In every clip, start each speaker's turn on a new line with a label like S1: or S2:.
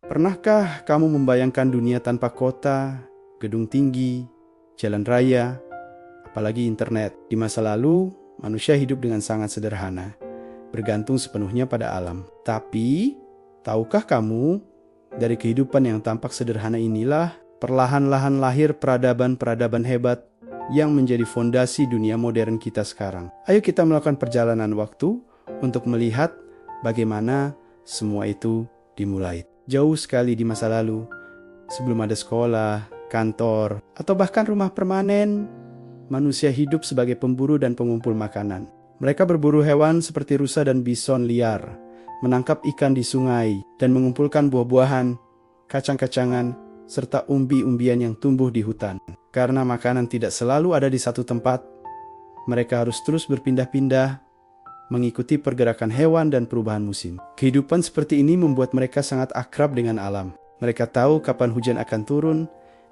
S1: Pernahkah kamu membayangkan dunia tanpa kota, gedung tinggi, jalan raya, apalagi internet? Di masa lalu, manusia hidup dengan sangat sederhana, bergantung sepenuhnya pada alam. Tapi, tahukah kamu, dari kehidupan yang tampak sederhana inilah, perlahan-lahan lahir peradaban-peradaban hebat yang menjadi fondasi dunia modern kita sekarang. Ayo kita melakukan perjalanan waktu untuk melihat bagaimana semua itu dimulai. Jauh sekali di masa lalu, sebelum ada sekolah, kantor, atau bahkan rumah permanen, manusia hidup sebagai pemburu dan pengumpul makanan. Mereka berburu hewan seperti rusa dan bison liar, menangkap ikan di sungai, dan mengumpulkan buah-buahan, kacang-kacangan, serta umbi-umbian yang tumbuh di hutan. Karena makanan tidak selalu ada di satu tempat, mereka harus terus berpindah-pindah, mengikuti pergerakan hewan dan perubahan musim. Kehidupan seperti ini membuat mereka sangat akrab dengan alam. Mereka tahu kapan hujan akan turun,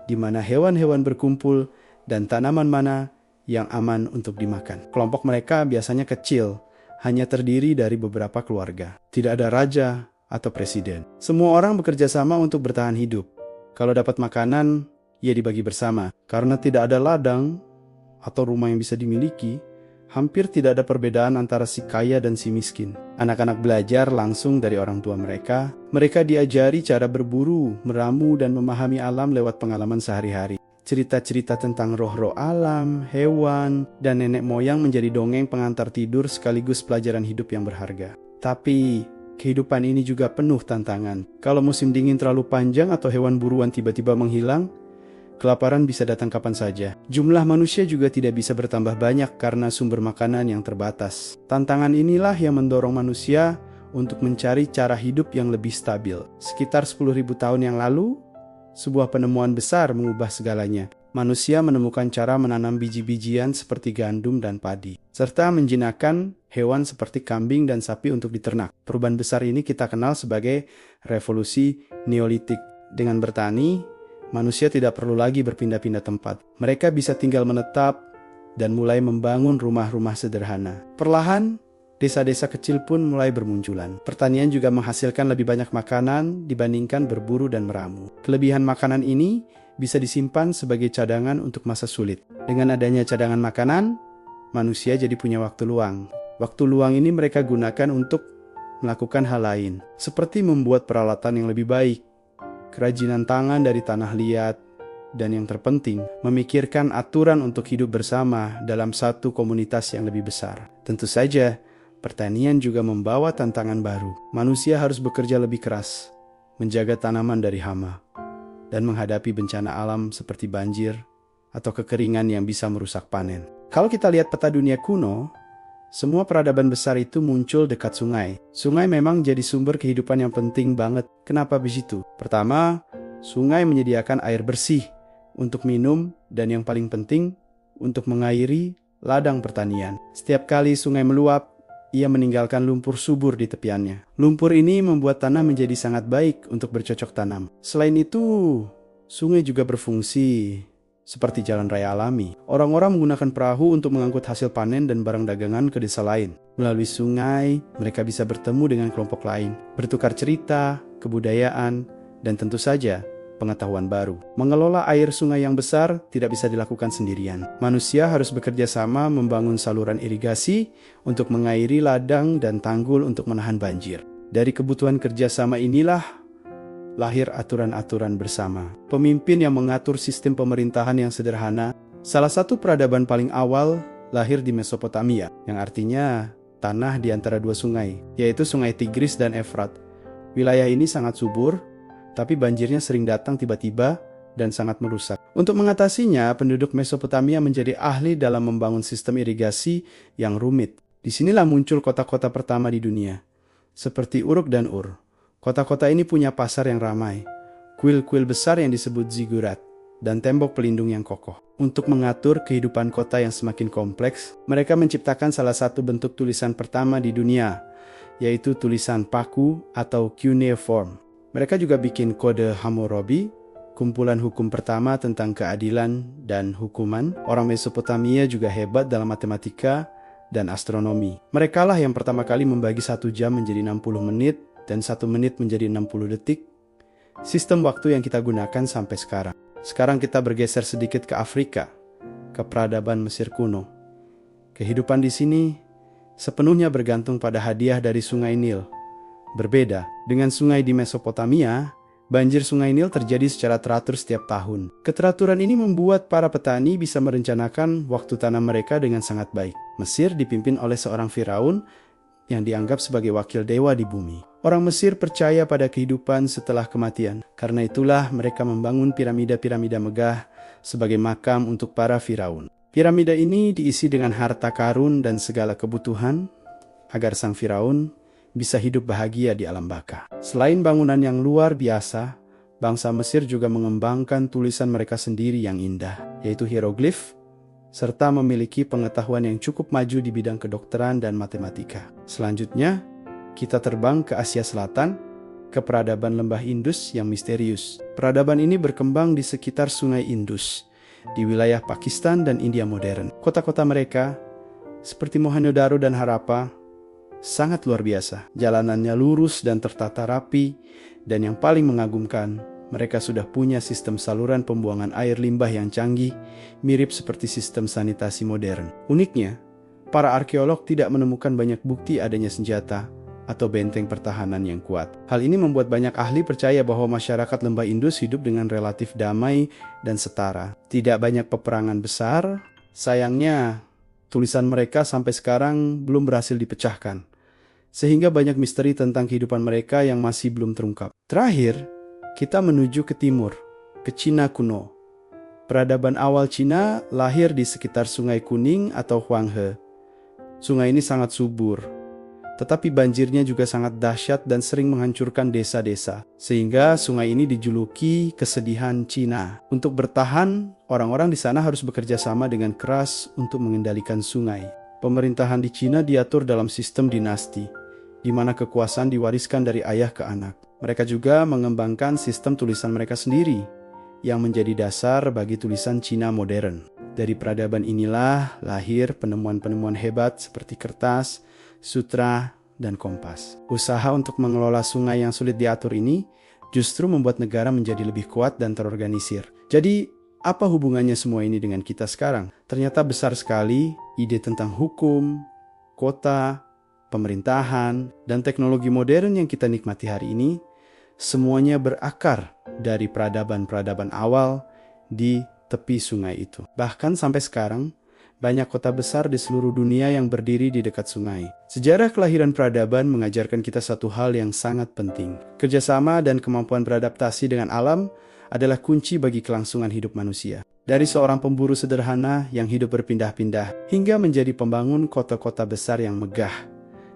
S1: di mana hewan-hewan berkumpul, dan tanaman mana yang aman untuk dimakan. Kelompok mereka biasanya kecil, hanya terdiri dari beberapa keluarga. Tidak ada raja atau presiden. Semua orang bekerja sama untuk bertahan hidup. Kalau dapat makanan, ia dibagi bersama. Karena tidak ada ladang atau rumah yang bisa dimiliki, hampir tidak ada perbedaan antara si kaya dan si miskin. Anak-anak belajar langsung dari orang tua mereka. Mereka diajari cara berburu, meramu, dan memahami alam lewat pengalaman sehari-hari. Cerita-cerita tentang roh-roh alam, hewan, dan nenek moyang menjadi dongeng pengantar tidur sekaligus pelajaran hidup yang berharga. Tapi, kehidupan ini juga penuh tantangan. Kalau musim dingin terlalu panjang atau hewan buruan tiba-tiba menghilang, kelaparan bisa datang kapan saja. Jumlah manusia juga tidak bisa bertambah banyak karena sumber makanan yang terbatas. Tantangan inilah yang mendorong manusia untuk mencari cara hidup yang lebih stabil. Sekitar 10.000 tahun yang lalu, sebuah penemuan besar mengubah segalanya. Manusia menemukan cara menanam biji-bijian seperti gandum dan padi, serta menjinakkan hewan seperti kambing dan sapi untuk diternak. Perubahan besar ini kita kenal sebagai revolusi Neolitik. Dengan bertani, manusia tidak perlu lagi berpindah-pindah tempat. Mereka bisa tinggal menetap dan mulai membangun rumah-rumah sederhana. Perlahan, desa-desa kecil pun mulai bermunculan. Pertanian juga menghasilkan lebih banyak makanan dibandingkan berburu dan meramu. Kelebihan makanan ini bisa disimpan sebagai cadangan untuk masa sulit. Dengan adanya cadangan makanan, manusia jadi punya waktu luang. Waktu luang ini mereka gunakan untuk melakukan hal lain, seperti membuat peralatan yang lebih baik, kerajinan tangan dari tanah liat, dan yang terpenting, memikirkan aturan untuk hidup bersama dalam satu komunitas yang lebih besar. Tentu saja, pertanian juga membawa tantangan baru. Manusia harus bekerja lebih keras, menjaga tanaman dari hama, dan menghadapi bencana alam seperti banjir atau kekeringan yang bisa merusak panen. Kalau kita lihat peta dunia kuno, semua peradaban besar itu muncul dekat sungai. Sungai memang jadi sumber kehidupan yang penting banget. Kenapa begitu? Pertama, sungai menyediakan air bersih untuk minum dan yang paling penting, untuk mengairi ladang pertanian. Setiap kali sungai meluap, ia meninggalkan lumpur subur di tepiannya. Lumpur ini membuat tanah menjadi sangat baik untuk bercocok tanam. Selain itu, sungai juga berfungsi seperti jalan raya alami. Orang-orang menggunakan perahu untuk mengangkut hasil panen dan barang dagangan ke desa lain. Melalui sungai, mereka bisa bertemu dengan kelompok lain, bertukar cerita, kebudayaan, dan tentu saja pengetahuan baru. Mengelola air sungai yang besar tidak bisa dilakukan sendirian. Manusia harus bekerja sama membangun saluran irigasi untuk mengairi ladang dan tanggul untuk menahan banjir. Dari kebutuhan kerjasama inilah lahir aturan-aturan bersama. Pemimpin yang mengatur sistem pemerintahan yang sederhana. Salah satu peradaban paling awal lahir di Mesopotamia, yang artinya tanah di antara dua sungai, yaitu sungai Tigris dan Efrat. Wilayah ini sangat subur, tapi banjirnya sering datang tiba-tiba dan sangat merusak. Untuk mengatasinya, penduduk Mesopotamia menjadi ahli dalam membangun sistem irigasi yang rumit. Disinilah muncul kota-kota pertama di dunia, seperti Uruk dan Ur. Kota-kota ini punya pasar yang ramai, kuil-kuil besar yang disebut zigurat, dan tembok pelindung yang kokoh. Untuk mengatur kehidupan kota yang semakin kompleks, mereka menciptakan salah satu bentuk tulisan pertama di dunia, yaitu tulisan paku atau cuneiform. Mereka juga bikin kode Hammurabi, kumpulan hukum pertama tentang keadilan dan hukuman. Orang Mesopotamia juga hebat dalam matematika dan astronomi. Merekalah yang pertama kali membagi 1 jam menjadi 60 menit dan 1 menit menjadi 60 detik, sistem waktu yang kita gunakan sampai sekarang. Sekarang kita bergeser sedikit ke Afrika, ke peradaban Mesir kuno. Kehidupan di sini sepenuhnya bergantung pada hadiah dari Sungai Nil. Berbeda dengan sungai di Mesopotamia, banjir Sungai Nil terjadi secara teratur setiap tahun. Keteraturan ini membuat para petani bisa merencanakan waktu tanam mereka dengan sangat baik. Mesir dipimpin oleh seorang Firaun yang dianggap sebagai wakil dewa di bumi. Orang Mesir percaya pada kehidupan setelah kematian. Karena itulah mereka membangun piramida-piramida megah sebagai makam untuk para Firaun. Piramida ini diisi dengan harta karun dan segala kebutuhan agar sang Firaun bisa hidup bahagia di alam baka. Selain bangunan yang luar biasa, bangsa Mesir juga mengembangkan tulisan mereka sendiri yang indah, yaitu hieroglif, serta memiliki pengetahuan yang cukup maju di bidang kedokteran dan matematika. Selanjutnya, kita terbang ke Asia Selatan, ke peradaban lembah Indus yang misterius. Peradaban ini berkembang di sekitar Sungai Indus, di wilayah Pakistan dan India modern. Kota-kota mereka, seperti Mohenjo-daro dan Harappa, sangat luar biasa. Jalanannya lurus dan tertata rapi, dan yang paling mengagumkan, mereka sudah punya sistem saluran pembuangan air limbah yang canggih, mirip seperti sistem sanitasi modern. Uniknya, para arkeolog tidak menemukan banyak bukti adanya senjata atau benteng pertahanan yang kuat. Hal ini membuat banyak ahli percaya bahwa masyarakat lembah Indus hidup dengan relatif damai dan setara. Tidak banyak peperangan besar, sayangnya tulisan mereka sampai sekarang belum berhasil dipecahkan, sehingga banyak misteri tentang kehidupan mereka yang masih belum terungkap. Terakhir, kita menuju ke timur, ke Cina kuno. Peradaban awal Cina lahir di sekitar Sungai Kuning atau Huanghe. Sungai ini sangat subur, tetapi banjirnya juga sangat dahsyat dan sering menghancurkan desa-desa, sehingga sungai ini dijuluki kesedihan Cina. Untuk bertahan, orang-orang di sana harus bekerja sama dengan keras untuk mengendalikan sungai. Pemerintahan di Cina diatur dalam sistem dinasti, di mana kekuasaan diwariskan dari ayah ke anak. Mereka juga mengembangkan sistem tulisan mereka sendiri, yang menjadi dasar bagi tulisan Cina modern. Dari peradaban inilah lahir penemuan-penemuan hebat seperti kertas, sutra, dan kompas. Usaha untuk mengelola sungai yang sulit diatur ini justru membuat negara menjadi lebih kuat dan terorganisir. Jadi, apa hubungannya semua ini dengan kita sekarang? Ternyata besar sekali ide tentang hukum, kota, pemerintahan, dan teknologi modern yang kita nikmati hari ini, semuanya berakar dari peradaban-peradaban awal di tepi sungai itu. Bahkan sampai sekarang, banyak kota besar di seluruh dunia yang berdiri di dekat sungai. Sejarah kelahiran peradaban mengajarkan kita satu hal yang sangat penting. Kerjasama dan kemampuan beradaptasi dengan alam adalah kunci bagi kelangsungan hidup manusia. Dari seorang pemburu sederhana yang hidup berpindah-pindah, hingga menjadi pembangun kota-kota besar yang megah.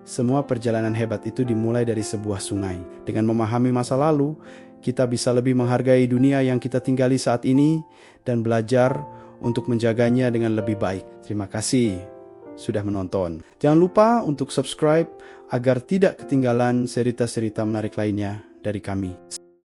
S1: Semua perjalanan hebat itu dimulai dari sebuah sungai. Dengan memahami masa lalu, kita bisa lebih menghargai dunia yang kita tinggali saat ini dan belajar untuk menjaganya dengan lebih baik. Terima kasih sudah menonton. Jangan lupa untuk subscribe agar tidak ketinggalan cerita-cerita menarik lainnya dari kami.